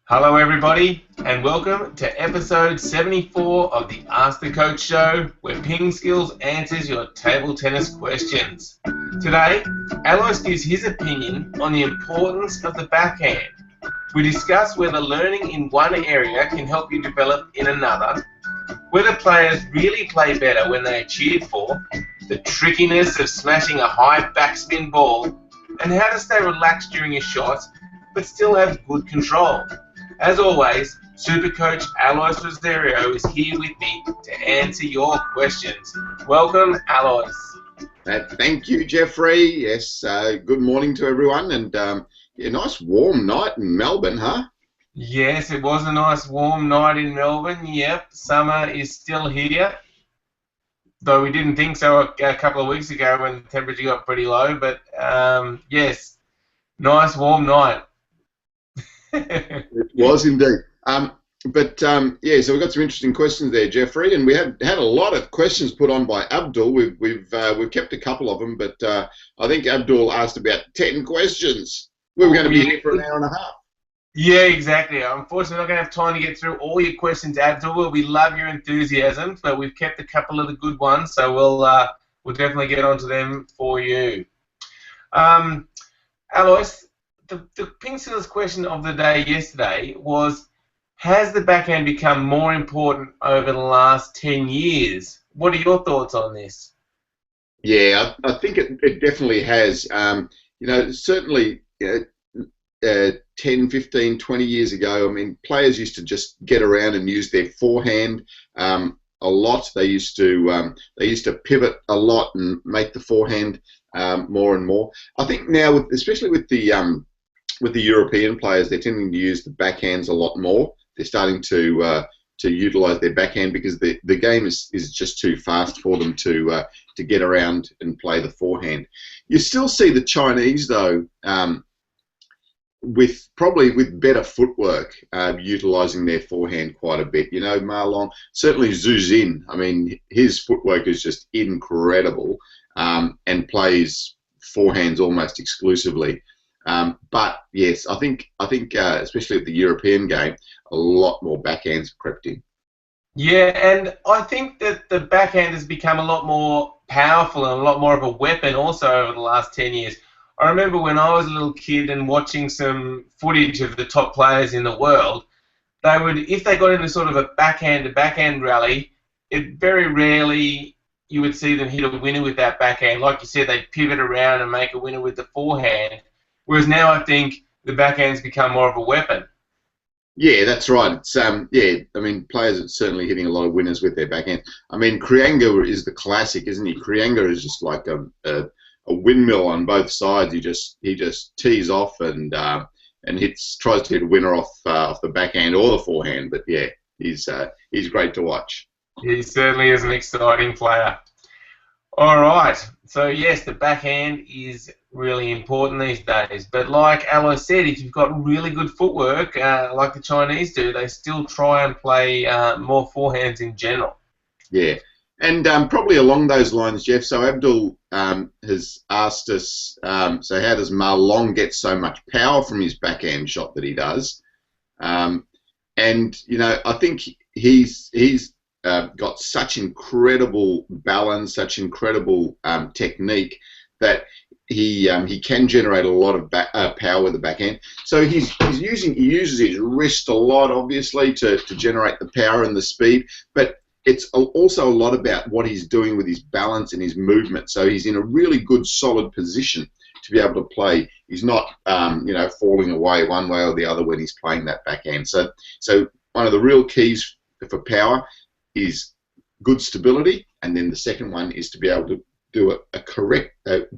Hello everybody and welcome to episode 74 of the Ask the Coach show, where PingSkills answers your table tennis questions. Today, Alois gives his opinion on the importance of the backhand. We discuss whether learning in one area can help you develop in another, whether players really play better when they are cheered for, the trickiness of smashing a high backspin ball, and how to stay relaxed during your shots but still have good control. As always, Super Coach Alois Rosario is here with me to answer your questions. Welcome, Alois. Thank you, Jeffrey. Yes, good morning to everyone. And nice warm night in Melbourne, huh? Yes, it was a nice warm night in Melbourne. Yep, summer is still here. Though we didn't think so a couple of weeks ago when the temperature got pretty low. But yes, nice warm night. It was indeed. Yeah, so we've got some interesting questions there, Jeffrey, and we had a lot of questions put on by Abdul. We've kept a couple of them, but I think Abdul asked about 10 questions. We were going to be here for an hour and a half. Yeah, exactly. Unfortunately, not going to have time to get through all your questions, Abdul. We love your enthusiasm, but we've kept a couple of the good ones, so we'll definitely get onto them for you. Alois, the PingSkills question of the day yesterday was, has the backhand become more important over the last 10 years? What are your thoughts on this? Yeah, I think it definitely has. Certainly 10, 15, 20 years ago, I mean, players used to just get around and use their forehand a lot. They used to pivot a lot and make the forehand more and more. I think now, especially with the European players, they're tending to use the backhands a lot more. They're starting to utilise their backhand because the game is just too fast for them to get around and play the forehand. You still see the Chinese though, with better footwork, utilising their forehand quite a bit. You know, Ma Long, certainly Zhu Xin. I mean, his footwork is just incredible, and plays forehands almost exclusively. But yes, I think especially with the European game, a lot more backhands crept in. Yeah, and I think that the backhand has become a lot more powerful and a lot more of a weapon also over the last 10 years. I remember when I was a little kid and watching some footage of the top players in the world, they would, if they got into sort of a backhand-to-backhand rally, it very rarely you would see them hit a winner with that backhand. Like you said, they'd pivot around and make a winner with the forehand. Whereas now I think the backhand's become more of a weapon. Yeah, that's right. It's yeah. I mean, players are certainly hitting a lot of winners with their backhand. I mean, Krianga is the classic, isn't he? Krianga is just like a windmill on both sides. He just tees off and tries to hit a winner off the backhand or the forehand. But yeah, he's great to watch. He certainly is an exciting player. All right. So yes, the backhand is really important these days. But like Alois said, if you've got really good footwork, like the Chinese do, they still try and play more forehands in general. Yeah. And probably along those lines, Jeff, so Abdul has asked us, so how does Ma Long get so much power from his backhand shot that he does? And, you know, I think he's got such incredible balance, such incredible technique that he can generate a lot of power with the backhand. So he uses his wrist a lot, obviously, to generate the power and the speed, but it's also a lot about what he's doing with his balance and his movement. So he's in a really good, solid position to be able to play. He's not, falling away one way or the other when he's playing that backhand. So one of the real keys for power is good stability, and then the second one is to be able to do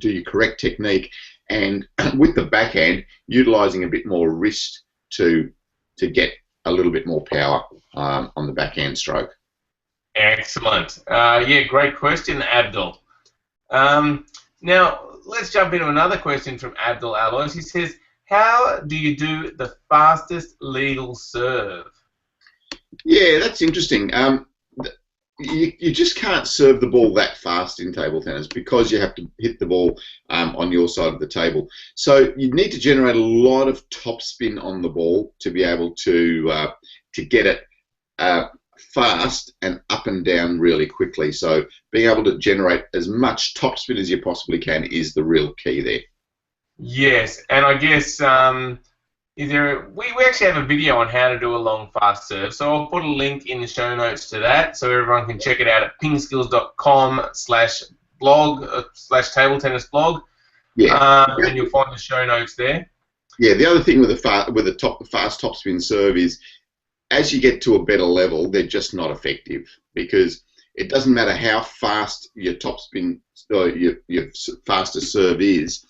your correct technique, and with the backhand, utilising a bit more wrist to get a little bit more power on the backhand stroke. Excellent. Yeah, great question, Abdul. Now, let's jump into another question from Abdul Alois. He says, how do you do the fastest legal serve? Yeah, that's interesting. you just can't serve the ball that fast in table tennis because you have to hit the ball on your side of the table. So you need to generate a lot of topspin on the ball to be able to get it fast and up and down really quickly. So being able to generate as much topspin as you possibly can is the real key there. Yes, and I guess we actually have a video on how to do a long fast serve, so I'll put a link in the show notes to that so everyone can check it out at pingskills.com/blog/table tennis blog. Yeah, and you'll find the show notes there. yeah. The other thing with the fast topspin serve is as you get to a better level, they're just not effective because it doesn't matter how fast your topspin or your fastest serve is.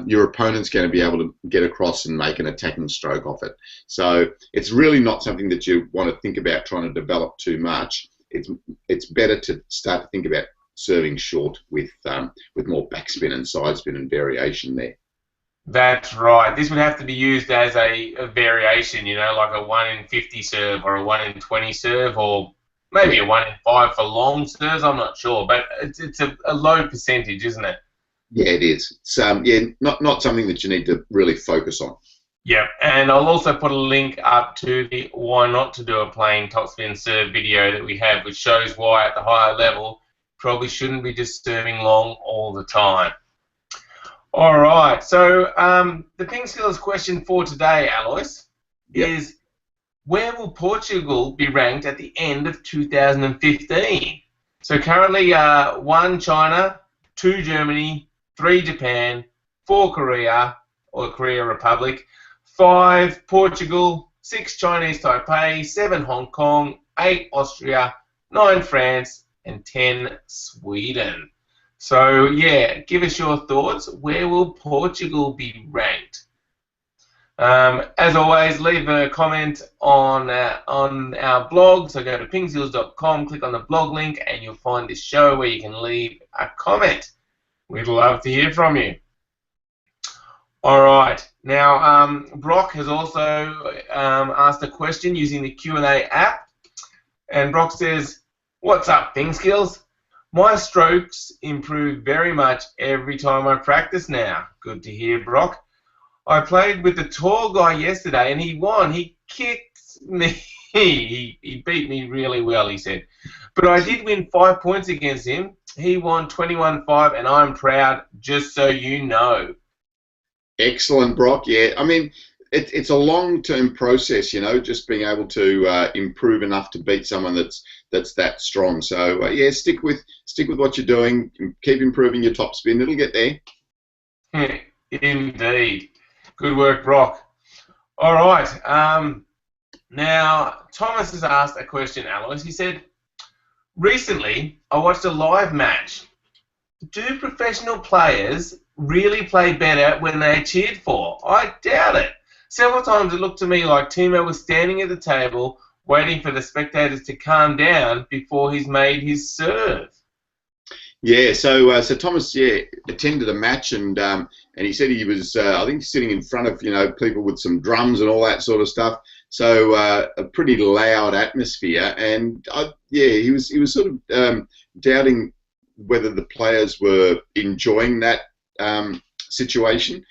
Your opponent's going to be able to get across and make an attacking stroke off it. So it's really not something that you want to think about trying to develop too much. It's better to start to think about serving short with more backspin and side spin and variation there. That's right. This would have to be used as a variation, like a 1 in 50 serve or a 1 in 20 serve or maybe a 1 in 5 for long serves. I'm not sure, but it's a low percentage, isn't it? Yeah, it is. It's not something that you need to really focus on. Yeah, and I'll also put a link up to the why not to do a plain topspin serve video that we have, which shows why at the higher level probably shouldn't be just serving long all the time. All right, so the PingSkills question for today, Alois, is where will Portugal be ranked at the end of 2015? So currently 1 China, 2 Germany, 3 Japan, 4 Korea, or Korea Republic, 5 Portugal, 6 Chinese Taipei, 7 Hong Kong, 8 Austria, 9 France, and 10 Sweden. So, yeah, give us your thoughts. Where will Portugal be ranked? As always, leave a comment on our blog. So go to pingskills.com, click on the blog link, and you'll find this show where you can leave a comment. We'd love to hear from you. All right. Now, Brock has also asked a question using the Q&A app. And Brock says, "What's up, PingSkills? My strokes improve very much every time I practice now." Good to hear, Brock. "I played with the tall guy yesterday and he won. He kicked me. He beat me really well," he said. "But I did win 5 points against him. He won 21-5 and I'm proud, just so you know." Excellent, Brock. Yeah, I mean, it's a long-term process, just being able to improve enough to beat someone that's that strong. So yeah, stick with what you're doing. Keep improving your topspin. It'll get there. Indeed. Good work, Brock. All right. Now, Thomas has asked a question, Alois. He said, "Recently, I watched a live match. Do professional players really play better when they are cheered for? I doubt it. Several times it looked to me like Timo was standing at the table waiting for the spectators to calm down before he's made his serve." Yeah, so Thomas, attended a match and he said he was, I think, sitting in front of people with some drums and all that sort of stuff. So a pretty loud atmosphere, and he was sort of doubting whether the players were enjoying that situation.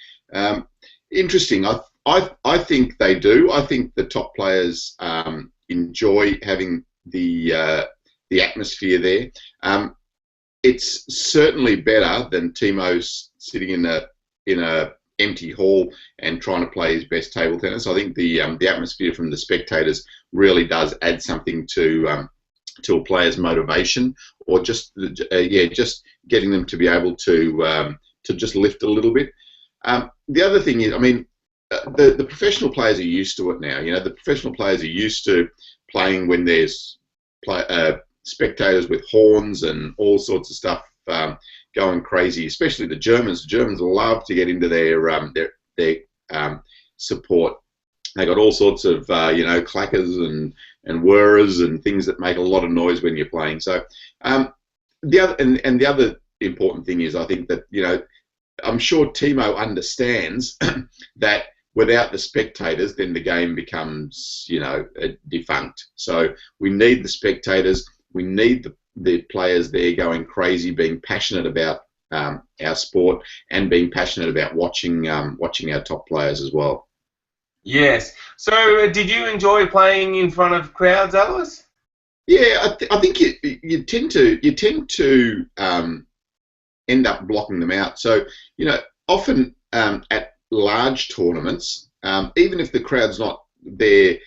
Interesting. I think they do. I think the top players enjoy having the atmosphere there. It's certainly better than Timo's sitting in a empty hall and trying to play his best table tennis. I think the atmosphere from the spectators really does add something to a player's motivation, or just getting them to be able to just lift a little bit. The other thing is, I mean, the professional players are used to it now. The professional players are used to playing when there's spectators with horns and all sorts of stuff going crazy. Especially the Germans. The Germans love to get into their support. They got all sorts of clackers and whirrs and things that make a lot of noise when you're playing. So the other important thing is, I think that I'm sure Timo understands that without the spectators, then the game becomes defunct. So we need the spectators. we need the players there going crazy, being passionate about our sport and being passionate about watching our top players as well. Yes. So, did you enjoy playing in front of crowds, Alois? Yeah, I think you tend to end up blocking them out. So often at large tournaments, even if the crowd's not there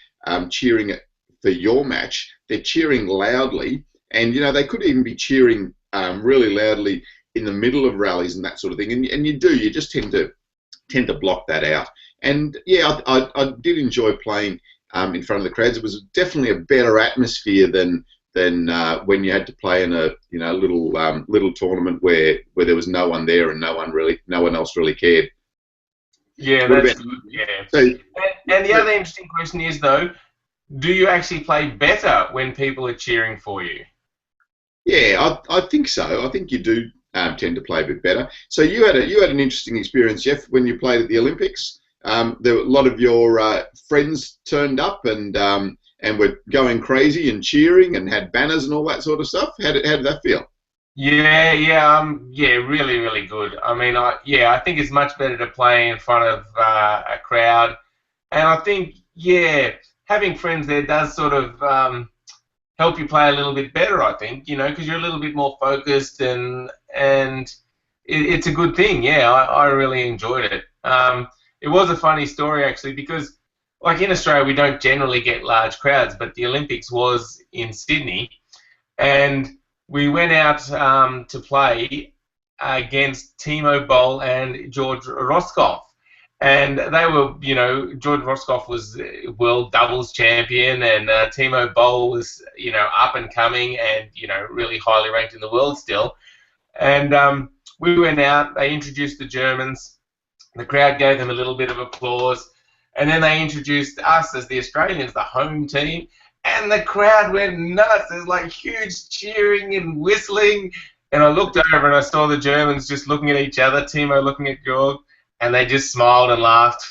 cheering for your match, they're cheering loudly, and they could even be cheering really loudly in the middle of rallies and that sort of thing. And you just tend to block that out. And yeah, I did enjoy playing in front of the crowds. It was definitely a better atmosphere than when you had to play in a little tournament where there was no one there and no one else really cared. Yeah, that's good. Yeah. And the other interesting question is, though, do you actually play better when people are cheering for you? Yeah, I think so. I think you do tend to play a bit better. So you had an interesting experience, Jeff, when you played at the Olympics. There were a lot of your friends turned up and were going crazy and cheering and had banners and all that sort of stuff. How did that feel? Yeah, really, really good. I mean, I think it's much better to play in front of a crowd, and I think, having friends there does sort of help you play a little bit better. I think, because you're a little bit more focused, and it's a good thing. Yeah, I really enjoyed it. It was a funny story actually, because like in Australia we don't generally get large crowds, but the Olympics was in Sydney, and we went out to play against Timo Boll and George Roscoff. And they were, George Roscoff was world doubles champion, and Timo Boll was, up and coming and, really highly ranked in the world still. And we went out, they introduced the Germans, the crowd gave them a little bit of applause, and then they introduced us as the Australians, the home team, and the crowd went nuts. There's like huge cheering and whistling. And I looked over and I saw the Germans just looking at each other, Timo looking at Georg, and they just smiled and laughed.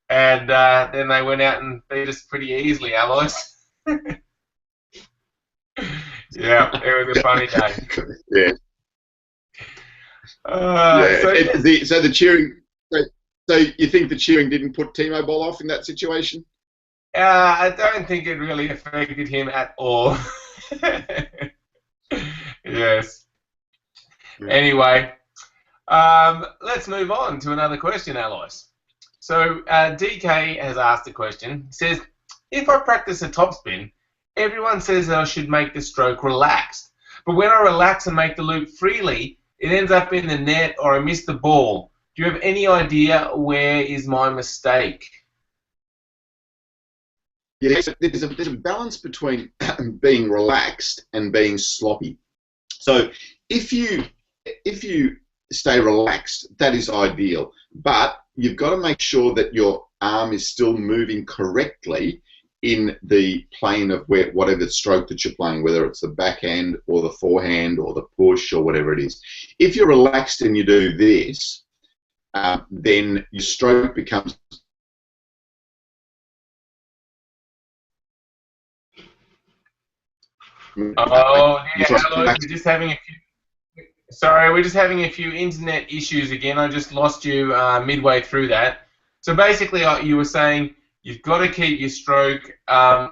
And then they went out and beat us pretty easily, Alois. Yeah, it was a funny day. Yeah. So the cheering. So you think the cheering didn't put Timo Boll off in that situation? I don't think it really affected him at all. Yes. Anyway, let's move on to another question, Alois. So DK has asked a question. He says, if I practice a topspin, everyone says that I should make the stroke relaxed. But when I relax and make the loop freely, it ends up in the net or I miss the ball. Do you have any idea where is my mistake? Yeah, there's a balance between being relaxed and being sloppy. So if you stay relaxed, that is ideal. But you've got to make sure that your arm is still moving correctly in the plane of whatever stroke that you're playing, whether it's the backhand or the forehand or the push or whatever it is. If you're relaxed and you do this, then your stroke becomes... Oh, yeah, hello. We're just having a few... Sorry, we're just having a few internet issues again. I just lost you midway through that. So basically, you were saying you've got to keep your stroke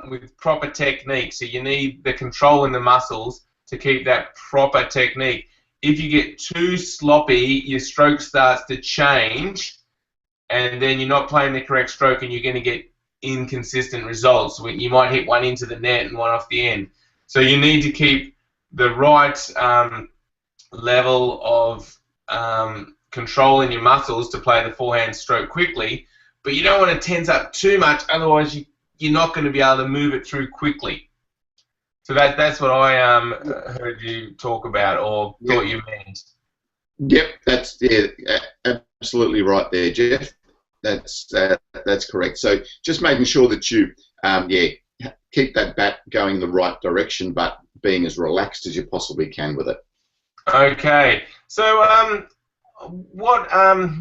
with proper technique. So you need the control in the muscles to keep that proper technique. If you get too sloppy, your stroke starts to change, and then you're not playing the correct stroke, and you're going to get inconsistent results. You might hit one into the net and one off the end. So you need to keep the right level of control in your muscles to play the forehand stroke quickly, but you don't want to tense up too much, otherwise you're not going to be able to move it through quickly. So that's what I heard you talk about, or thought you meant. Yep, that's absolutely right there, Jeff. That's correct. So just making sure that you keep that bat going in the right direction, but being as relaxed as you possibly can with it. Okay. So what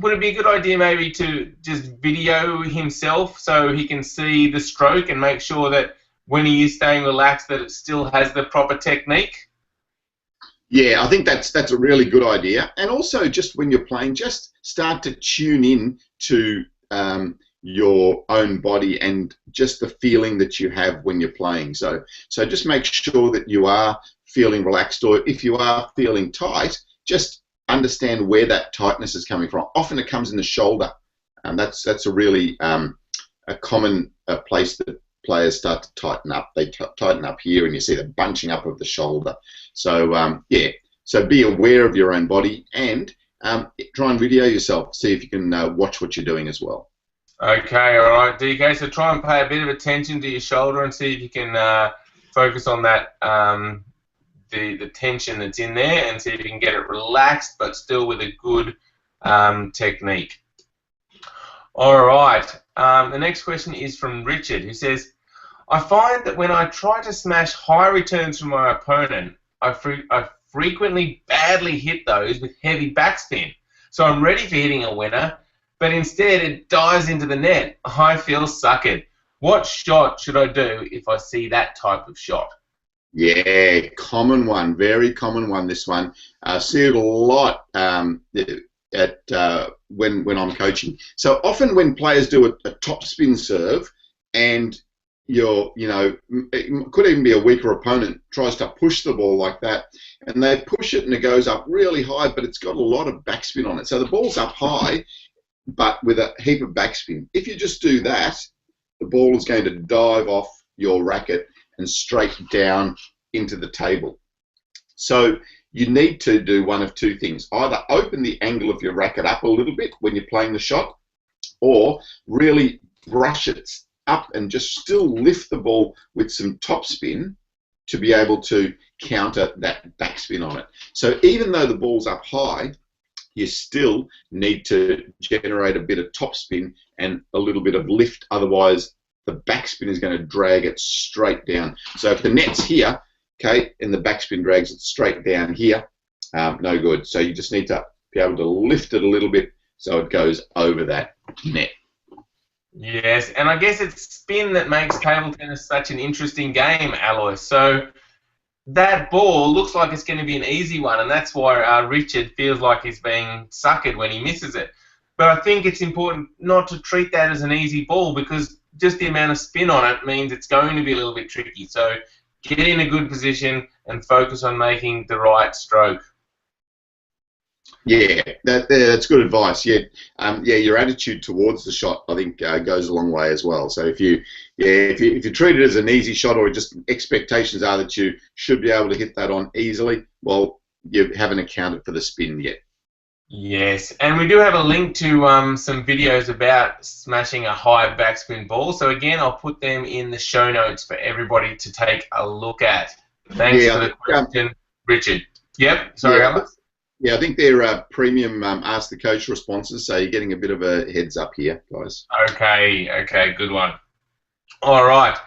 would it be a good idea maybe to just video himself so he can see the stroke and make sure that when he is staying relaxed, that it still has the proper technique? Yeah, I think that's a really good idea. And also, just when you're playing, just start to tune in to your own body and just the feeling that you have when you're playing. So just make sure that you are feeling relaxed, or if you are feeling tight, just understand where that tightness is coming from. Often it comes in the shoulder, and that's a really a common place that players start to tighten up. They tighten up here, and you see the bunching up of the shoulder. So yeah, so be aware of your own body, and try and video yourself. See if you can watch what you're doing as well. Okay, all right, DK. So try and pay a bit of attention to your shoulder and see if you can focus on that, the tension that's in there, and see if you can get it relaxed but still with a good technique. All right. The next question is from Richard, who says, I find that when I try to smash high returns from my opponent, I frequently badly hit those with heavy backspin. So I'm ready for hitting a winner, but instead it dives into the net. I feel suckered. What shot should I do if I see that type of shot? Yeah, common one, very common one, this one. I see it a lot at when I'm coaching. So often when players do a top spin serve, and it could even be a weaker opponent tries to push the ball like that, and they push it and it goes up really high, but it's got a lot of backspin on it. So the ball's up high, but with a heap of backspin. If you just do that, the ball is going to dive off your racket and straight down into the table. So you need to do one of two things. Either open the angle of your racket up a little bit when you're playing the shot, or really brush it up and just still lift the ball with some top spin to be able to counter that backspin on it. So even though the ball's up high, you still need to generate a bit of top spin and a little bit of lift, otherwise the backspin is going to drag it straight down. So if the net's here, okay, and the backspin drags it straight down here, no good. So you just need to be able to lift it a little bit so it goes over that net. Yes, and I guess it's spin that makes table tennis such an interesting game, Alois. So that ball looks like it's going to be an easy one, and that's why Richard feels like he's being suckered when he misses it. But I think it's important not to treat that as an easy ball, because just the amount of spin on it means it's going to be a little bit tricky. So get in a good position and focus on making the right stroke. Yeah, that's good advice. Yeah, your attitude towards the shot, I think, goes a long way as well. So if you treat it as an easy shot, or just expectations are that you should be able to hit that on easily, well, you haven't accounted for the spin yet. Yes, and we do have a link to some videos about smashing a high backspin ball. So again, I'll put them in the show notes for everybody to take a look at. Thanks for the question, Richard. Yep, sorry, Alex. Yeah, I think they're premium Ask the Coach responses, so you're getting a bit of a heads up here, guys. Okay, good one. All right.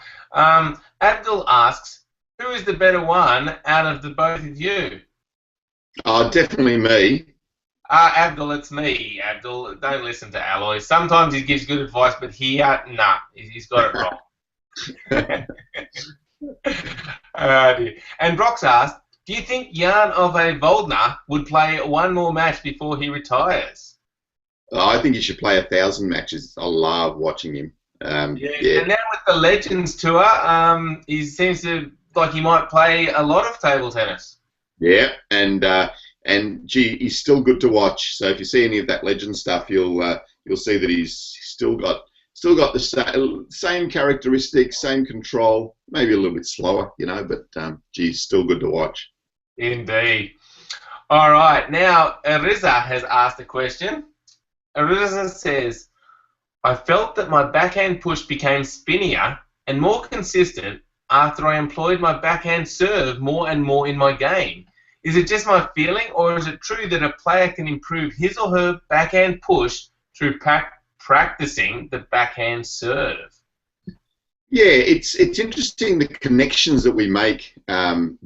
Abdul asks, who is the better one out of the both of you? Definitely me. Abdul, it's me. Abdul, don't listen to Alois. Sometimes he gives good advice, but here, nah, he's got it wrong. And Brox asked, do you think Jan Ove Voldner would play one more match before he retires? I think he should play 1,000 matches. I love watching him. Yeah. And now with the Legends Tour, he seems to like he might play a lot of table tennis. Yeah, and gee, he's still good to watch. So if you see any of that Legends stuff, you'll see that he's still got the same characteristics, same control, maybe a little bit slower, but gee, still good to watch. Indeed. All right, now Ariza has asked a question. Ariza says, I felt that my backhand push became spinnier and more consistent after I employed my backhand serve more and more in my game. Is it just my feeling, or is it true that a player can improve his or her backhand push through practicing the backhand serve? Yeah, it's interesting the connections that we make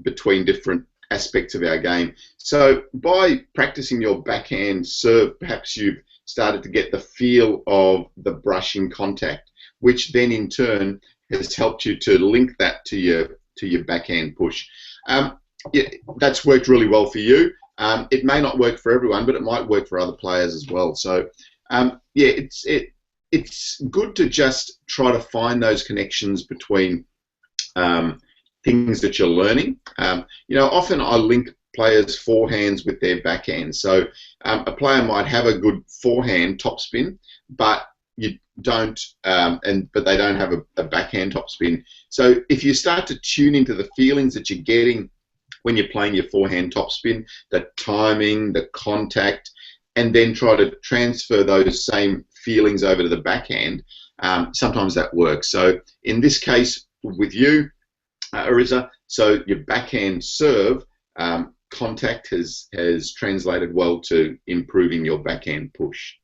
between different aspects of our game. So by practicing your backhand serve, perhaps you've started to get the feel of the brushing contact, which then in turn has helped you to link that to your backhand push. Yeah, that's worked really well for you. It may not work for everyone, but it might work for other players as well. So, yeah, it's good to just try to find those connections between things that you're learning. Often I link players' forehands with their backhands. So a player might have a good forehand topspin, but you don't, but they don't have a backhand topspin. So if you start to tune into the feelings that you're getting when you're playing your forehand topspin, the timing, the contact, and then try to transfer those same feelings over to the backhand, sometimes that works. So in this case with you, Ariza, so your backhand serve contact has translated well to improving your backhand push.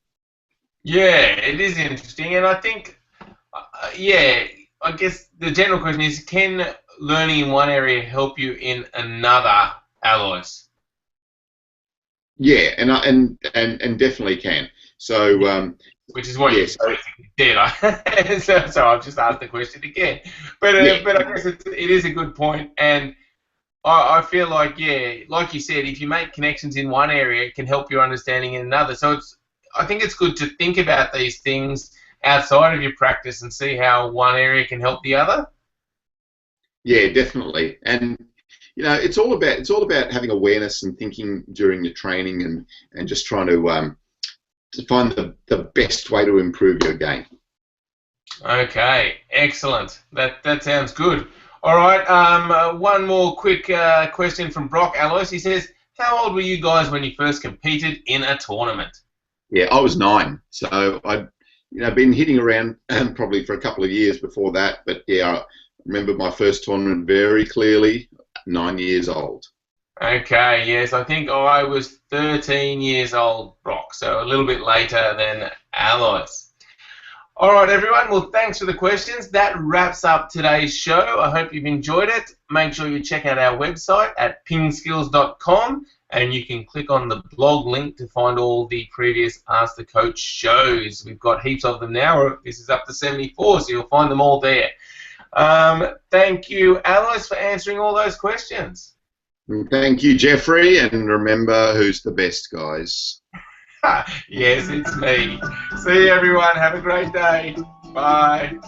Yeah, it is interesting, and I think, yeah, I guess the general question is, can learning in one area help you in another, Alois? Yeah, and definitely can. So, which is what yeah, you basically did. So I've just asked the question again, but yeah. but I guess it is a good point, and I feel like, yeah, like you said, if you make connections in one area, it can help your understanding in another. So I think it's good to think about these things outside of your practice and see how one area can help the other. Yeah, definitely. And it's all about having awareness and thinking during your training and just trying to find the best way to improve your game. Okay, excellent. That sounds good. All right, one more quick question from Brock Alois. He says, how old were you guys when you first competed in a tournament? Yeah, I was 9, so I'd been hitting around probably for a couple of years before that. But yeah, I remember my first tournament very clearly, 9 years old. Okay, yes, I think I was 13 years old, Brock, so a little bit later than Alois. All right, everyone. Well, thanks for the questions. That wraps up today's show. I hope you've enjoyed it. Make sure you check out our website at pingskills.com, and you can click on the blog link to find all the previous Ask the Coach shows. We've got heaps of them now. This is up to 74, so you'll find them all there. Thank you, Alois, for answering all those questions. Thank you, Jeffrey, and remember, who's the best, guys? Yes, it's me. See you, everyone. Have a great day. Bye.